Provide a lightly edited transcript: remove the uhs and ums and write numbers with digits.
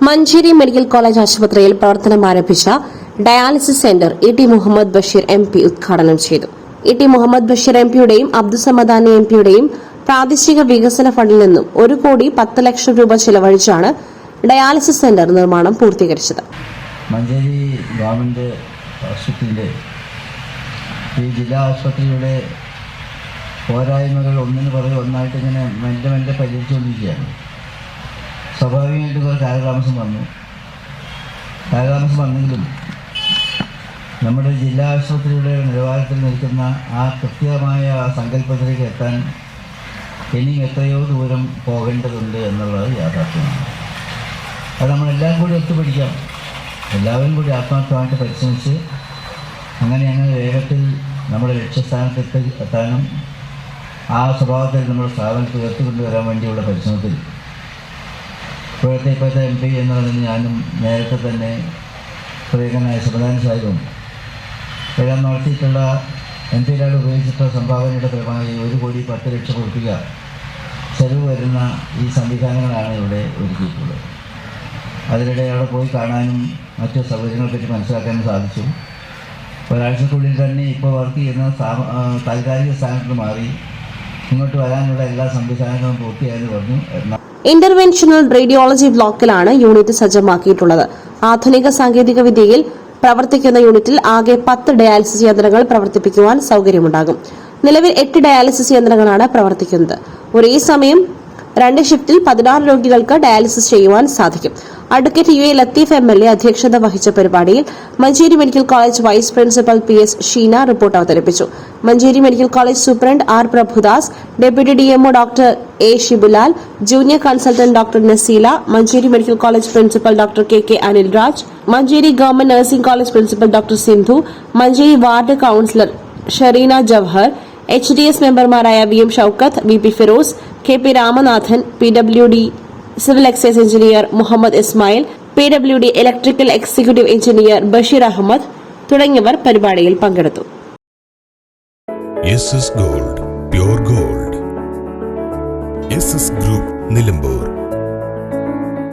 Manjeri medical college ആശുപത്രിയിൽ പ്രവർത്തനം ആരംഭിച്ച dialysis centre E T. Muhammad Basheer MP ഉദ്ഘാടനം ചെയ്തു. ഇ.ടി. മുഹമ്മദ് ബഷീർ MPയുടെയും അബ്ദുസമദാനി MPയുടെയും പ്രാദേശിക വികസന ഫണ്ടിൽ നിന്നും 1,10,00,000 രൂപ ചെലവഴിച്ചാണ് ഡയാലിസിസ് സെന്റർ നിർമ്മാണം പൂർത്തീകരിച്ചത്. മഞ്ചേരി ഗവൺമെന്റ് ആശുപത്രിയിലെ ഈ ജില്ലാ ആശുപത്രിയുടെ പോരായ്മകൾ ഒന്നിന് പുറകെ ഒന്നായിട്ട് ഇങ്ങനെ മെല്ലെ മെല്ലെ പരിഹരിച്ചുകൊണ്ടിരിക്കുകയാണ്. സ്വാഭാവികമായിട്ട് കുറേ കാലതാമസം വന്നെങ്കിലും നമ്മുടെ ജില്ലാ ആശുപത്രിയുടെ നിലവാരത്തിൽ നിൽക്കുന്ന ആ കൃത്യമായ സങ്കല്പത്തിലേക്ക് എത്താൻ ഇനിയും എത്രയോ ദൂരം പോകേണ്ടതുണ്ട് എന്നുള്ളത് യാഥാർത്ഥ്യമാണ്. അത് നമ്മളെല്ലാം കൂടി ഒത്തുപിടിക്കാം, എല്ലാവരും കൂടി ആത്മാർത്ഥമായിട്ട് പരിശ്രമിച്ച് അങ്ങനെ വേഗത്തിൽ നമ്മുടെ ലക്ഷ്യസ്ഥാനത്ത് എത്താനും ആ സ്വഭാവത്തിൽ നമ്മുടെ സ്ഥാപനത്തിൽ ഉയർത്തിക്കൊണ്ടുവരാൻ വേണ്ടിയുള്ള പരിശ്രമത്തിൽ ഇപ്പോഴത്തെ MP എന്ന് പറയുന്നത് ഞാനും നേരത്തെ തന്നെ പ്രിയങ്കനായ സമദാനി സാഹിബും എല്ലാം നടത്തിയിട്ടുള്ള MP-യിലൂടെ ഉപയോഗിച്ചിട്ടുള്ള സംഭാവനയുടെ ഫലമായി 1,10,00,000 രൂപ ചെലവ് വരുന്ന ഈ സംവിധാനങ്ങളാണ് ഇവിടെ ഒരുക്കിയിട്ടുള്ളത്. അതിനിടെ അവിടെ പോയി കാണാനും മറ്റു സൗകര്യങ്ങളെപ്പറ്റി മനസ്സിലാക്കാനും സാധിച്ചു. ഒരാഴ്ചക്കുള്ളിൽ തന്നെ ഇപ്പോൾ വർക്ക് ചെയ്യുന്ന താൽക്കാലിക സ്ഥാനത്ത് മാറി ഇങ്ങോട്ട് വരാനുള്ള എല്ലാ സംവിധാനങ്ങളും പൂർത്തിയായെന്ന് പറഞ്ഞു. ഇന്റർവെൻഷണൽ റേഡിയോളജി ബ്ലോക്കിലാണ് യൂണിറ്റ് സജ്ജമാക്കിയിട്ടുള്ളത്. ആധുനിക സാങ്കേതിക വിദ്യയിൽ പ്രവർത്തിക്കുന്ന യൂണിറ്റിൽ ആകെ 10 ഡയാലിസിസ് യന്ത്രങ്ങൾ പ്രവർത്തിപ്പിക്കുവാൻ സൗകര്യമുണ്ടാകും. നിലവിൽ 8 ഡയാലിസിസ് യന്ത്രങ്ങളാണ് പ്രവർത്തിക്കുന്നത്. ഒരേ സമയം 2 ഷിഫ്റ്റിൽ 16 രോഗികൾക്ക് ഡയാലിസിസ് ചെയ്യുവാൻ സാധിക്കും. അഡ്വക്കേറ്റ് UA ലത്തീഫ് MLA അധ്യക്ഷത വഹിച്ച പരിപാടിയിൽ Manjeri medical college vice principal PS Sheena report അവതരിപ്പിച്ചു. Manjeri medical college superintendent R Prabhudas, deputy DMO doctor A Shibulal, junior consultant doctor Naseela, Manjeri medical college principal doctor KK Anilraj, Manjeri government nursing college principal doctor Sindhu, Manjeri ward councillor Shereena Jawahar, HDS മെമ്പർമാരായ VM Shoukath, VP Firoz, KP Ramanathan, PWD civil excise engineer Muhammad Ismail, PWD electrical executive engineer Basheer Ahammed തുടങ്ങിയവർ പരിപാടിയിൽ പങ്കെടുത്തു. SS Gold, Pure Gold. SS Group, Nilambur.